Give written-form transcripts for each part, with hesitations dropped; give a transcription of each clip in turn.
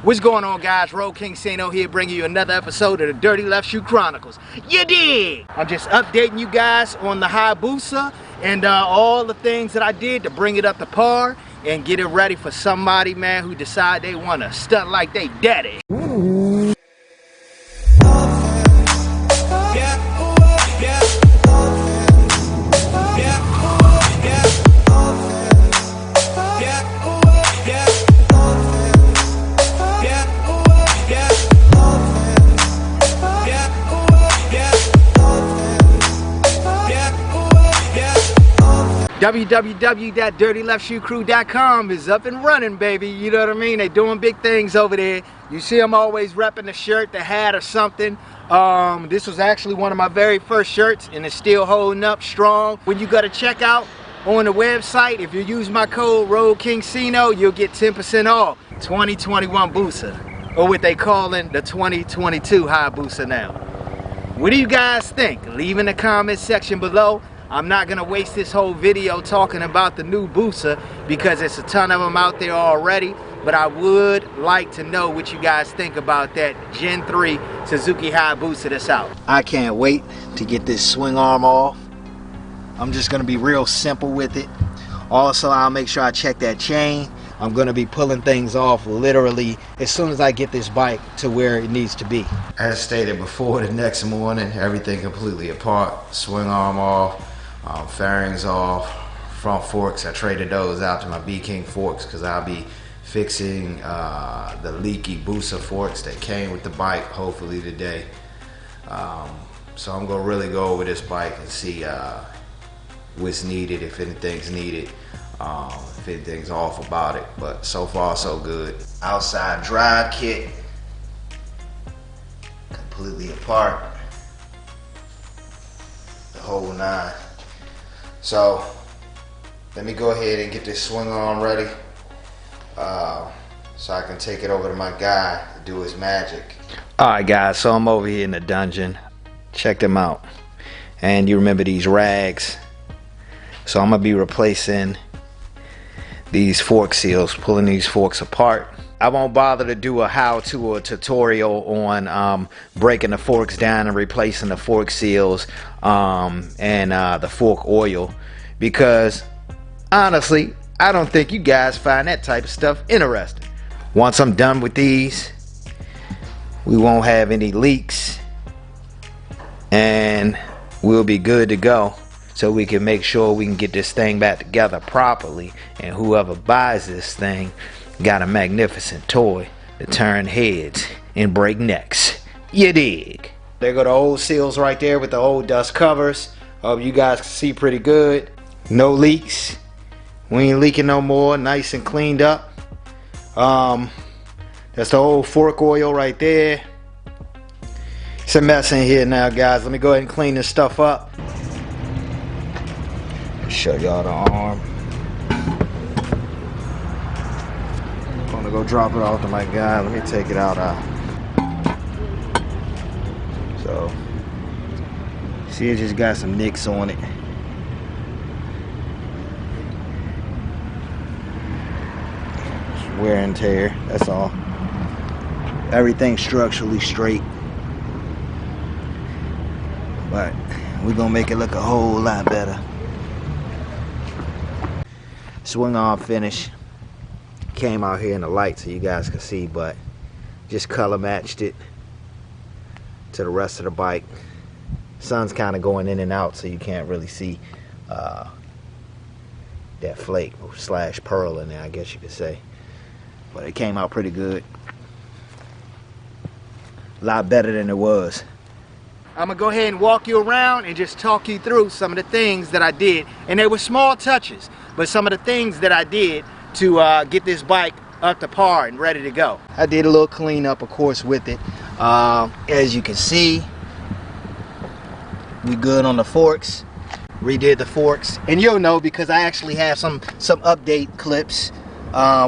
What's going on, guys? Road King Sano here, bringing you another episode of the Dirty Left Shoe Chronicles. You dig? I'm just updating you guys on the Hayabusa and all the things that I did to bring it up to par and get it ready for somebody, man, who decide they want to stunt like they daddy. www.dirtyleftshoecrew.com is up and running, baby. You know what I mean? They doing big things over there. You see I'm always repping the shirt, the hat, or something. This was actually one of my very first shirts, and it's still holding up strong. When you go to check out on the website, if you use my code RoadKingSino, you'll get 10% off 2021 Busa, or what they calling the 2022 Hayabusa now. What do you guys think? Leave in the comment section below. I'm not going to waste this whole video talking about the new Busa because there's a ton of them out there already, but I would like to know what you guys think about that Gen 3 Suzuki Hayabusa that's out. I can't wait to get this swing arm off. I'm just going to be real simple with it. Also, I'll make sure I check that chain. I'm going to be pulling things off literally as soon as I get this bike to where it needs to be. As stated before, the next morning, everything completely apart. Swing arm off. Fairings off, front forks. I traded those out to my B King forks because I'll be fixing the leaky Busa forks that came with the bike hopefully today. So I'm gonna really go over this bike and see what's needed, if anything's needed, if anything's off about it. But so far so good. Outside drive kit completely apart, the whole nine. So let me go ahead and get this swing arm ready so I can take it over to my guy to do his magic. Alright guys, so I'm over here in the dungeon. Check them out. And you remember these rags. So I'm going to be replacing these fork seals, pulling these forks apart. I won't bother to do a how-to or a tutorial on breaking the forks down and replacing the fork seals and the fork oil, because honestly I don't think you guys find that type of stuff interesting. Once I'm done with these, we won't have any leaks and we'll be good to go, so we can make sure we can get this thing back together properly, and whoever buys this thing got a magnificent toy to turn heads and break necks. You dig? There go the old seals right there with the old dust covers. Hope you guys can see pretty good. No leaks. We ain't leaking no more. Nice and cleaned up. That's the old fork oil right there. It's a mess in here now, guys. Let me go ahead and clean this stuff up. Show y'all the arm. Go drop it off to my guy. Let me take it out. So see, it just got some nicks on it. Just wear and tear, that's all. Everything's structurally straight, but we're gonna make it look a whole lot better. Swing arm finish. Came out here in the light so you guys can see, but just color matched it to the rest of the bike. Sun's kind of going in and out, so you can't really see that flake slash pearl in there, I guess you could say, but it came out pretty good. A lot better than it was. I'm gonna go ahead and walk you around and just talk you through some of the things that I did, and they were small touches, but some of the things that I did to get this bike up to par and ready to go. I did a little cleanup, of course, with it. As you can see, we good on the forks. Redid the forks, and you'll know because I actually have some update clips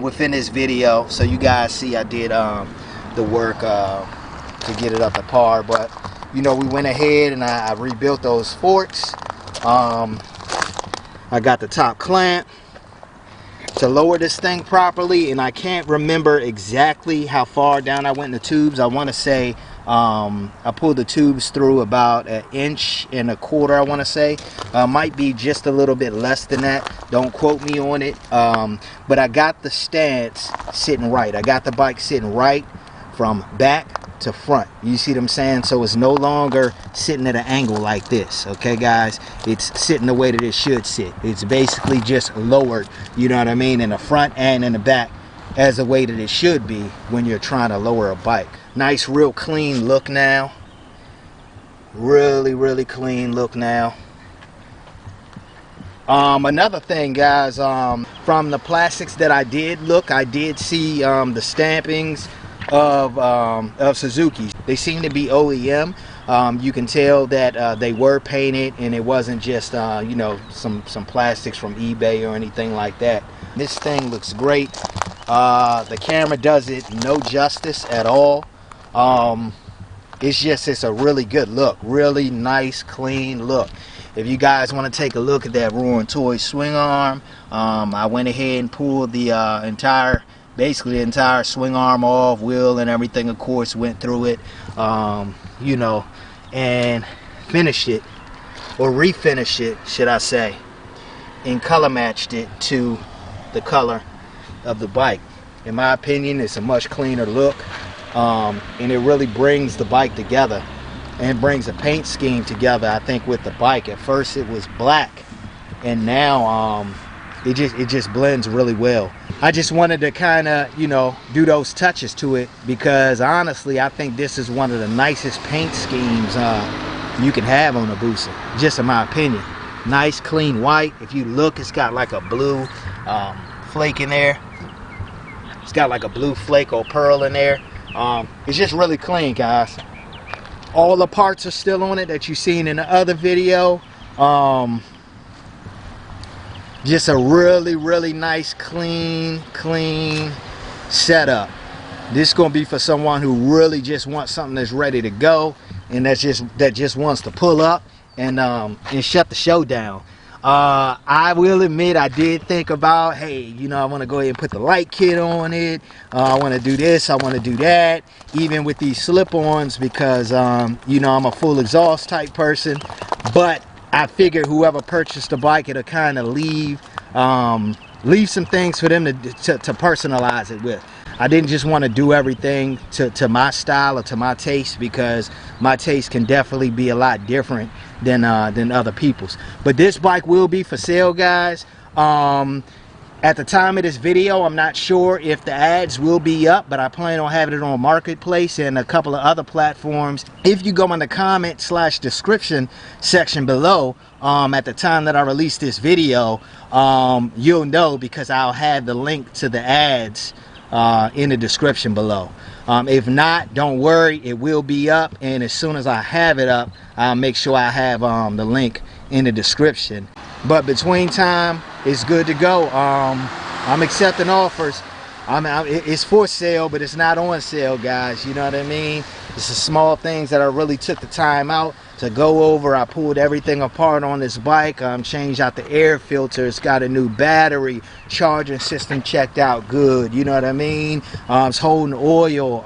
within this video, so you guys see I did the work to get it up to par. But you know, we went ahead and I rebuilt those forks. I got the top clamp. to lower this thing properly, and I can't remember exactly how far down I went in the tubes. I want to say I pulled the tubes through about 1.25 inches, I want to say. Might be just a little bit less than that, don't quote me on it. But I got the stance sitting right. I got the bike sitting right from back to front. You see what I'm saying? So it's no longer sitting at an angle like this. Okay guys, it's sitting the way that it should sit. It's basically just lowered, you know what I mean, in the front and in the back as the way that it should be when you're trying to lower a bike. Nice real clean look now. Really clean look now. Another thing guys, from the plastics that I did look, I did see the stampings of Suzuki. They seem to be OEM. You can tell that they were painted and it wasn't just you know, some plastics from eBay or anything like that. This thing looks great. The camera does it no justice at all. It's a really good look, really nice clean look. If you guys want to take a look at that Roaring Toyz swing arm, I went ahead and pulled the basically the entire swing arm off, wheel and everything, of course, went through it, you know, and finished it, or refinished it, should I say, and color matched it to the color of the bike. In my opinion, it's a much cleaner look, and it really brings the bike together and brings a paint scheme together. I think with the bike, at first it was black, and now it just blends really well. I just wanted to kind of, you know, do those touches to it, because honestly I think this is one of the nicest paint schemes you can have on a Busa, just in my opinion. Nice clean white. If you look, it's got like a blue flake in there. It's got like a blue flake or pearl in there. It's just really clean guys. All the parts are still on it that you've seen in the other video. Just a really nice clean setup. This is gonna be for someone who really just wants something that's ready to go, and that just wants to pull up and shut the show down. I will admit I did think about, hey, you know, I want to go ahead and put the light kit on it. I want to do this, I want to do that, even with these slip-ons, because you know, I'm a full exhaust type person. But I figured whoever purchased the bike, it'll kind of leave some things for them to personalize it with. I didn't just want to do everything to my style or to my taste, because my taste can definitely be a lot different than other people's. But this bike will be for sale guys. At the time of this video, I'm not sure if the ads will be up, but I plan on having it on Marketplace and a couple of other platforms. If you go in the comment/description section below, at the time that I release this video, you'll know, because I'll have the link to the ads in the description below. If not, don't worry, it will be up, and as soon as I have it up, I'll make sure I have the link in the description. But between time, it's good to go. I'm accepting offers. It's for sale, but it's not on sale, guys. You know what I mean? It's the small things that I really took the time out to go over. I pulled everything apart on this bike, changed out the air filter. It's got a new battery, charging system checked out good, you know what I mean? It's holding oil.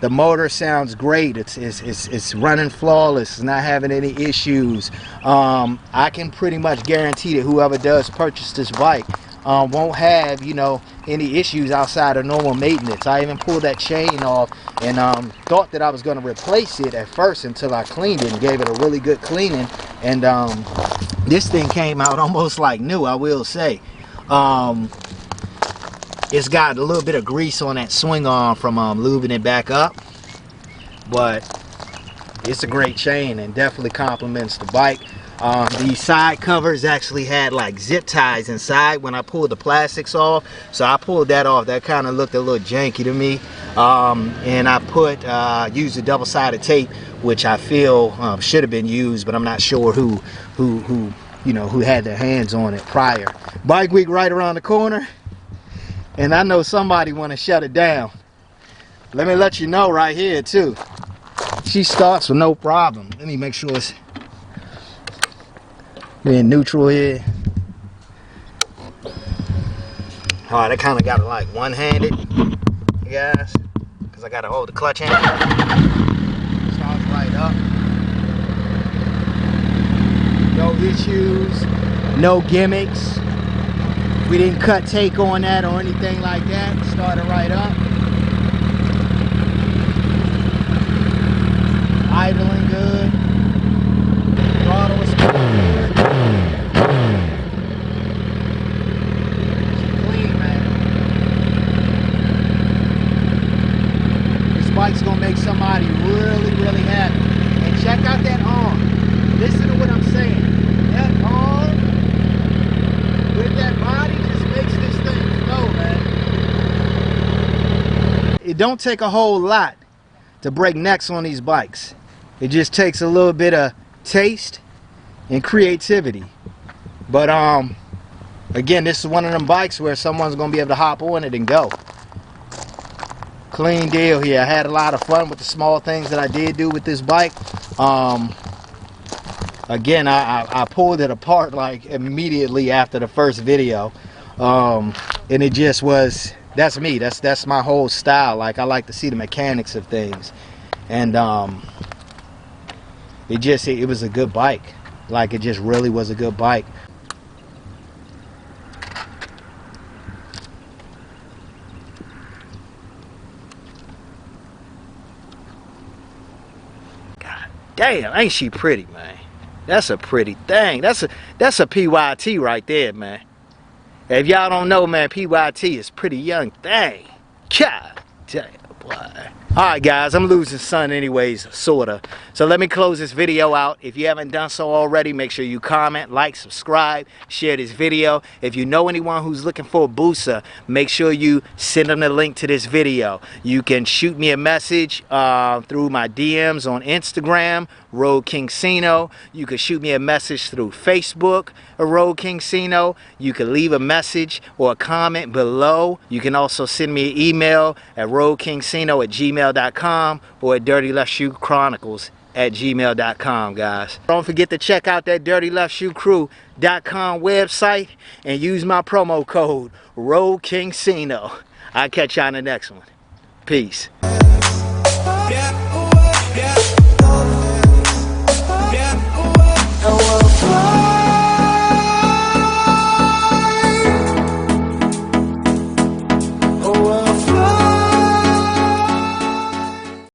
The motor sounds great. It's running flawless. It's not having any issues. I can pretty much guarantee that whoever does purchase this bike won't have, you know, any issues outside of normal maintenance. I even pulled that chain off and thought that I was going to replace it at first until I cleaned it and gave it a really good cleaning, and this thing came out almost like new, I will say. It's got a little bit of grease on that swing arm from lubing it back up, but it's a great chain and definitely compliments the bike. The side covers actually had like zip ties inside when I pulled the plastics off, so I pulled that off. That kind of looked a little janky to me, and I used a double-sided tape, which I feel should have been used, but I'm not sure who had their hands on it prior. Bike week right around the corner, and I know somebody want to shut it down. Let me let you know right here too. She starts with no problem. Let me make sure it's being neutral here. Alright, I kind of got it like one-handed, guys, because I got to hold the clutch handle. Starts right up. No issues, no gimmicks. We didn't cut take on that or anything like that. Started right up. Idling good. Throttle was good. Clean, man. This bike's gonna make somebody really, really happy. And check out that arm. Listen to what I'm saying. That arm with that body just makes this thing flow, man. It don't take a whole lot to break necks on these bikes. It just takes a little bit of taste and creativity. But again, this is one of them bikes where someone's gonna be able to hop on it and go. Clean deal here. I had a lot of fun with the small things that I did do with this bike. Again, I pulled it apart like immediately after the first video, and it just was, that's me, that's my whole style. Like, I like to see the mechanics of things, and it was a good bike. Like, it just really was a good bike. God damn, ain't she pretty, man? That's a pretty thing. That's a PYT right there, man. If y'all don't know, man, PYT is pretty young thing. God damn, boy. Alright guys, I'm losing sun anyways, sorta. So let me close this video out. If you haven't done so already, make sure you comment, like, subscribe, share this video. If you know anyone who's looking for a booster, make sure you send them the link to this video. You can shoot me a message through my DMs on Instagram, Road King Sino. You can shoot me a message through Facebook, Road King Sino. You can leave a message or a comment below. You can also send me an email at roadkingsino@gmail.com or at dirtyleftShoeChronicles@gmail.com, guys. Don't forget to check out that dirtyleftShoeCrew.com website and use my promo code RoadKingSino. I'll catch y'all in the next one. Peace.